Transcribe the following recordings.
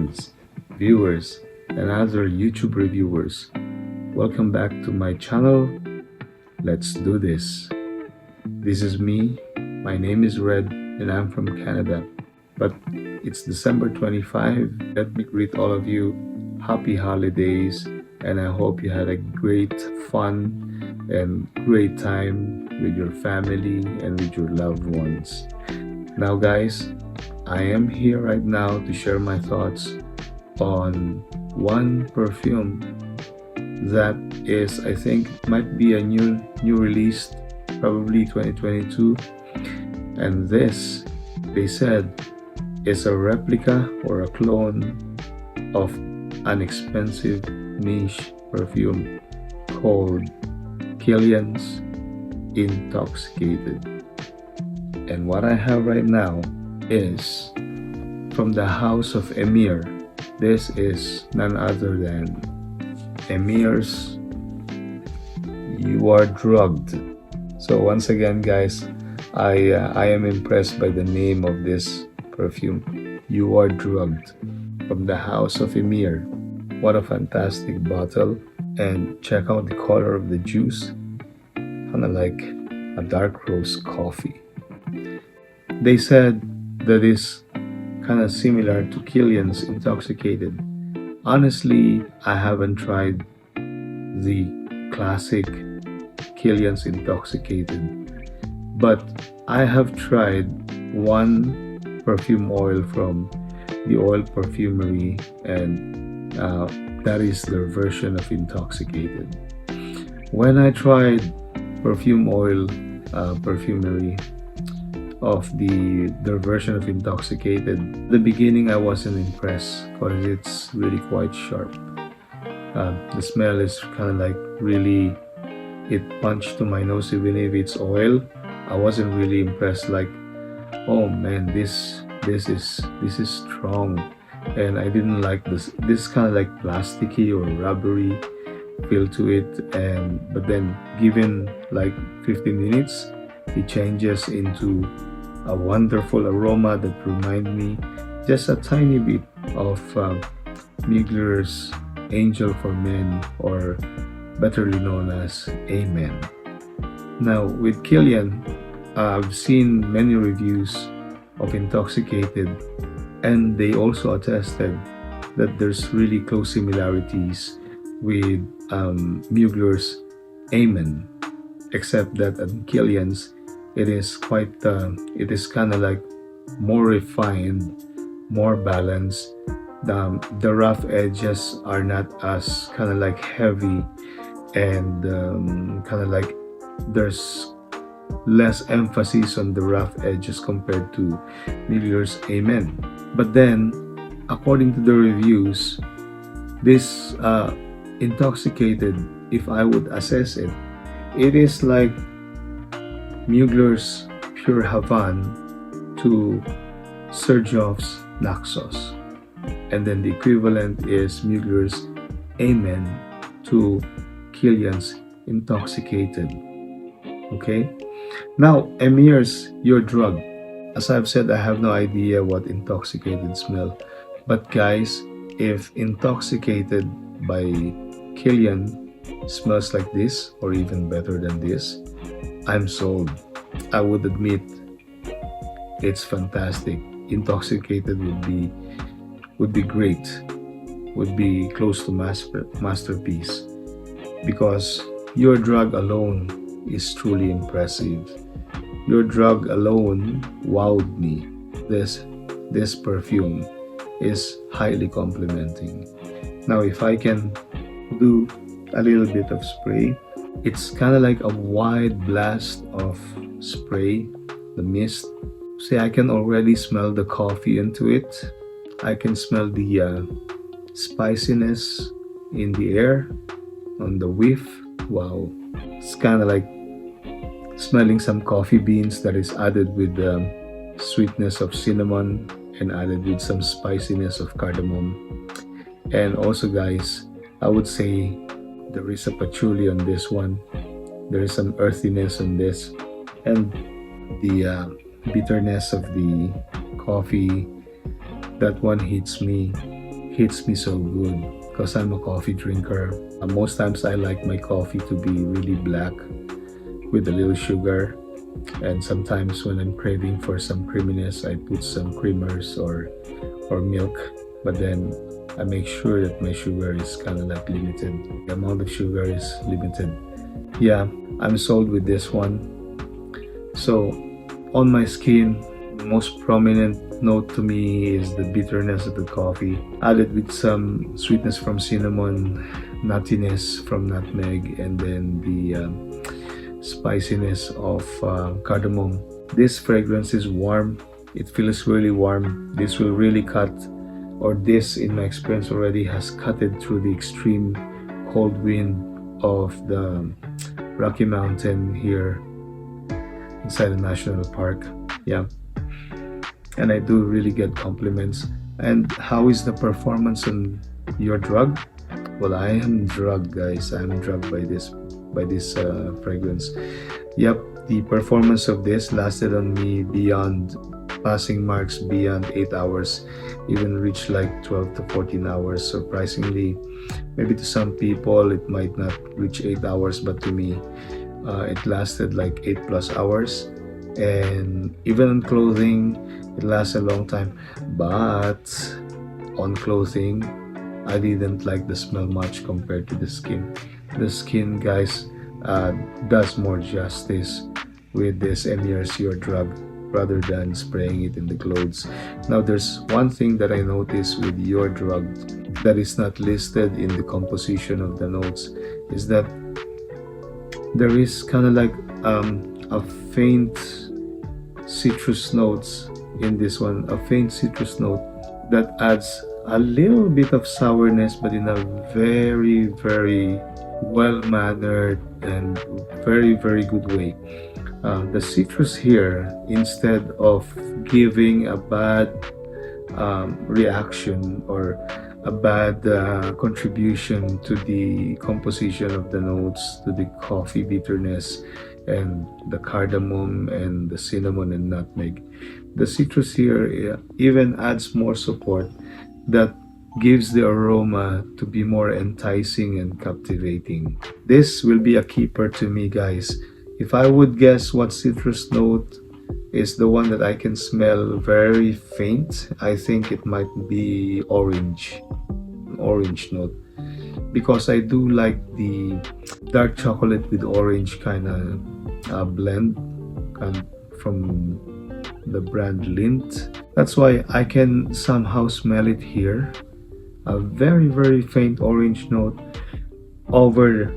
friends, viewers, and other YouTube reviewers. Welcome back to my channel. Let's do this. This is me. My name is Red and I'm from Canada. But it's December 25. Let me greet all of you. Happy holidays, and I hope you had a great fun and great time with your family and with your loved ones. Now guys, I am here right now to share my thoughts on one perfume that is, I think, might be a new release, probably 2022. And this, they said, is a replica or a clone of an expensive niche perfume called Kilian's Intoxicated. And what I have right now is from the house of Emir. This is none other than Emir's You Are Drugged. So once again guys, I am impressed by the name of this perfume, You Are Drugged, from the house of Emir. What a fantastic bottle. And check out the color of the juice, kind of like a dark roast coffee. They said that is kind of similar to Kilian's Intoxicated. Honestly, I haven't tried the classic Kilian's Intoxicated, but I have tried one perfume oil from the Oil Perfumery, and that is their version of Intoxicated. When I tried perfume oil perfumery of their version of Intoxicated, at the beginning I wasn't impressed because it's really quite sharp. The smell is kind of like really, it punched to my nose. Even if it's oil, I wasn't really impressed. Like, oh man, this is strong. And I didn't like this kind of like plasticky or rubbery feel to it. And but then given like 15 minutes, it changes into a wonderful aroma that remind me just a tiny bit of Mugler's Angel for Men, or betterly known as Amen. Now with Kilian, I've seen many reviews of Intoxicated, and they also attested that there's really close similarities with Mugler's Amen, except that at Kilian's it is quite it is kind of like more refined, more balanced. The rough edges are not as kind of like heavy, and kind of like there's less emphasis on the rough edges compared to Mugler's Amen. But then, according to the reviews, this Intoxicated, if I would assess it, it is like Mugler's Pure Havan to Serjoff's Naxos. And then the equivalent is Mugler's Amen to Kilian's Intoxicated. Okay? Now, Emir's Your Drug. As I've said, I have no idea what Intoxicated smell. But guys, if Intoxicated by Kilian smells like this, or even better than this, I'm sold. I would admit it's fantastic. Intoxicated would be great, would be close to masterpiece, because Your Drug alone is truly impressive. Your Drug alone wowed me. This perfume is highly complimenting. Now if I can do a little bit of spray, it's kind of like a wide blast of spray, the mist. See, I can already smell the coffee into it. I can smell the spiciness in the air, on the whiff. Wow, it's kind of like smelling some coffee beans that is added with the sweetness of cinnamon and added with some spiciness of cardamom. And also guys, I would say there is a patchouli on this one. There is some earthiness on this, and the bitterness of the coffee, that one hits me hits me so good because I'm a coffee drinker. Most times I like my coffee to be really black with a little sugar, and sometimes when I'm craving for some creaminess, I put some creamers or milk, but then I make sure that my sugar is kind of like limited. The amount of sugar is limited. Yeah, I'm sold with this one. So on my skin, the most prominent note to me is the bitterness of the coffee, added with some sweetness from cinnamon, nuttiness from nutmeg, and then the spiciness of cardamom. This fragrance is warm. It feels really warm. This will really cut, or this in my experience already has cutted through the extreme cold wind of the Rocky Mountain here inside the national park. Yeah, and I do really get compliments. And how is the performance on your drug? Well, I am drugged, guys. I'm drugged by this fragrance. Yep, the performance of this lasted on me beyond passing marks beyond 8 hours, even reached like 12 to 14 hours. Surprisingly, maybe to some people it might not reach 8 hours, but to me it lasted like 8+ hours. And even on clothing, it lasts a long time. But on clothing, I didn't like the smell much compared to the skin. The skin, guys, does more justice with this Emir's Your Drug rather than spraying it in the clothes. Now, there's one thing that I noticed with your drug that is not listed in the composition of the notes, is that there is kind of like a faint citrus notes in this one, a faint citrus note that adds a little bit of sourness, but in a very, very well-mannered and very, very good way. The citrus here, instead of giving a bad reaction or a bad contribution to the composition of the notes, to the coffee bitterness and the cardamom and the cinnamon and nutmeg, the citrus here even adds more support that gives the aroma to be more enticing and captivating. This will be a keeper to me, guys. If I would guess what citrus note is the one that I can smell very faint, I think it might be orange note, because I do like the dark chocolate with orange kind of blend from the brand Lindt. That's why I can somehow smell it here, a very, very faint orange note over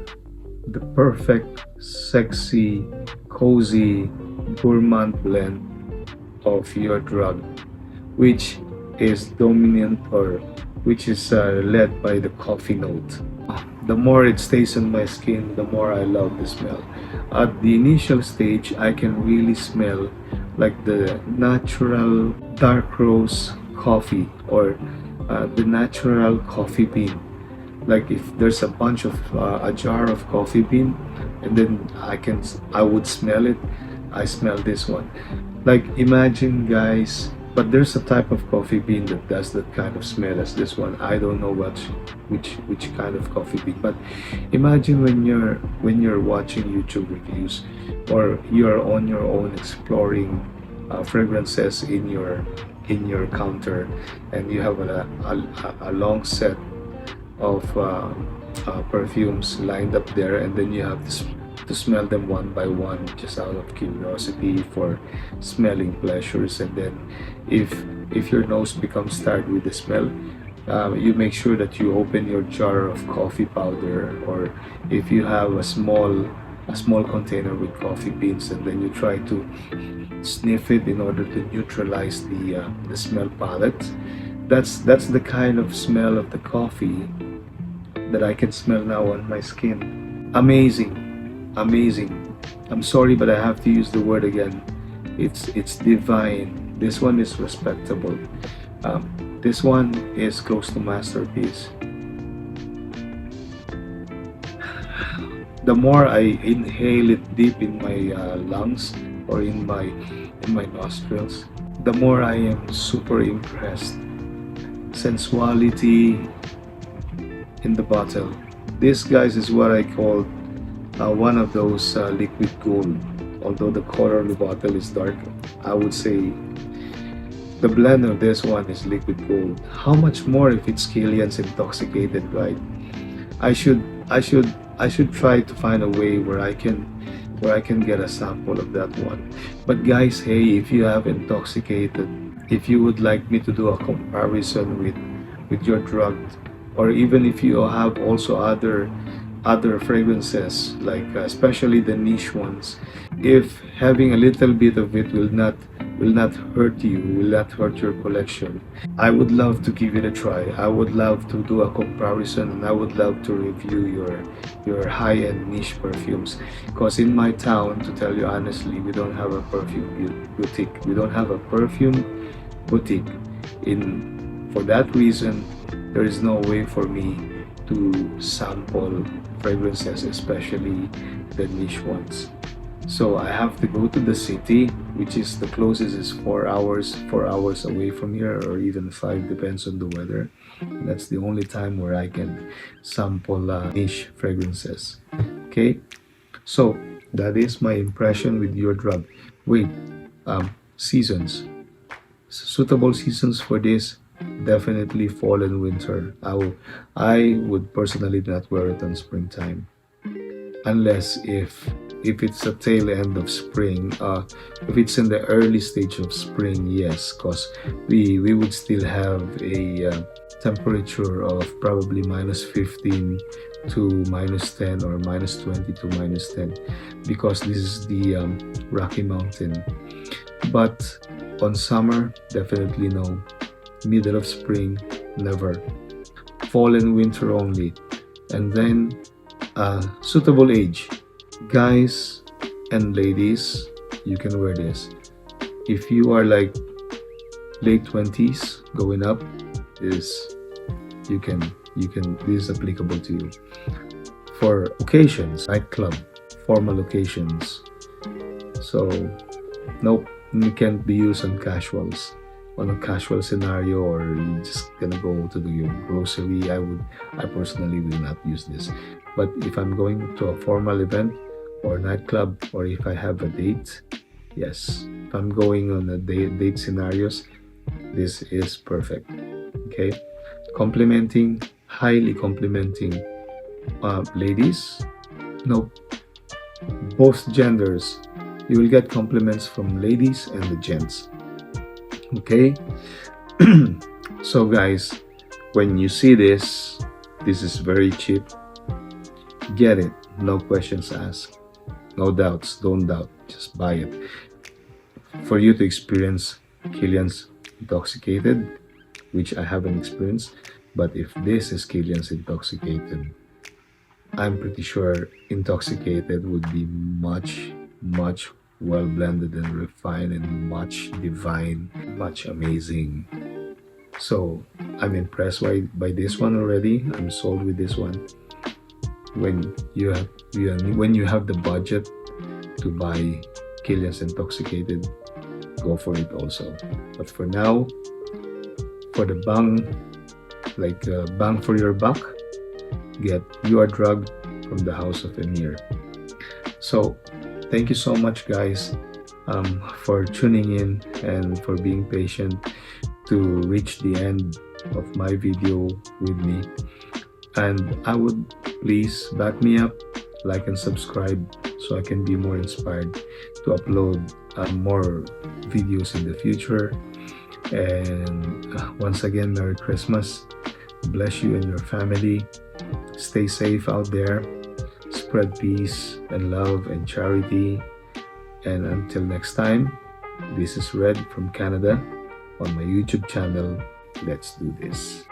the perfect, sexy, cozy, gourmand blend of your drug, which is dominant, or which is led by the coffee note. The more it stays on my skin, the more I love the smell. At the initial stage, I can really smell like the natural dark roast coffee, or the natural coffee bean. Like if there's a jar of coffee bean, and then I would smell it. I smell this one. Like imagine, guys, but there's a type of coffee bean that does that kind of smell as this one. I don't know which kind of coffee bean, but imagine when you're watching YouTube reviews, or you're on your own exploring fragrances in your counter, and you have a long set of perfumes lined up there, and then you have to smell them one by one, just out of curiosity for smelling pleasures. And then if your nose becomes tired with the smell, you make sure that you open your jar of coffee powder, or if you have a small container with coffee beans, and then you try to sniff it in order to neutralize the smell palette. That's the kind of smell of the coffee that I can smell now on my skin. Amazing. I'm sorry, but I have to use the word again. It's divine. This one is respectable. This one is close to masterpiece. The more I inhale it deep in my lungs, or in my nostrils, the more I am super impressed sensuality in the bottle. This, guys, is what I call one of those liquid gold. Although the color of the bottle is dark, I would say the blend of this one is liquid gold. How much more if it's Killian's Intoxicated, right? I should I should I should try to find a way where I can get a sample of that one. But guys, hey, if you have Intoxicated, if you would like me to do a comparison with your drug, or even if you have also other fragrances, like especially the niche ones, if having a little bit of it will not hurt you, will not hurt your collection, I would love to give it a try. I would love to do a comparison, and I would love to review your high-end niche perfumes, because in my town, to tell you honestly, we don't have a perfume boutique. We don't have a perfume boutique. In For that reason, there is no way for me to sample fragrances, especially the niche ones. So I have to go to the city, which is the closest is 4 hours away from here, or even 5, depends on the weather. That's the only time where I can sample niche fragrances. Okay, so that is my impression with your drug. Wait, seasons. Suitable seasons for this, definitely fall and winter. I would personally not wear it on springtime, unless if it's a tail end of spring. If it's in the early stage of spring, yes, because we would still have a temperature of probably -15 to -10, or -20 to -10, because this is the Rocky Mountain. But on summer, definitely no. Middle of spring, never. Fall and winter only. And then suitable age. Guys and ladies, you can wear this. If you are like late 20s going up, this this is applicable to you. For occasions, nightclub, formal occasions. So nope, it can't be used on casuals. On a casual scenario, or you're just gonna go to the grocery, I personally will not use this. But if I'm going to a formal event or nightclub, or if I have a date, yes. If I'm going on a date scenarios, this is perfect. Okay, complimenting, highly complimenting. Ladies, no, both genders, you will get compliments from ladies and the gents. Okay. So guys, when you see this is very cheap. Get it, no questions asked, no doubts, don't doubt, just buy it. For you to experience Killian's Intoxicated, which I haven't experienced, but if this is Killian's Intoxicated, I'm pretty sure Intoxicated would be much well blended and refined, and much divine, much amazing. So I'm impressed by this one already. I'm sold with this one. When you have the budget to buy Killian's Intoxicated, go for it also. But for now, for the bang for your buck, get your drug from the house of Emir. So thank you so much, guys, for tuning in and for being patient to reach the end of my video with me. And I would please back me up, like and subscribe, so I can be more inspired to upload more videos in the future. And once again, Merry Christmas. Bless you and your family. Stay safe out there. Spread peace and love and charity. And until next time, this is Red from Canada on my YouTube channel. Let's do this.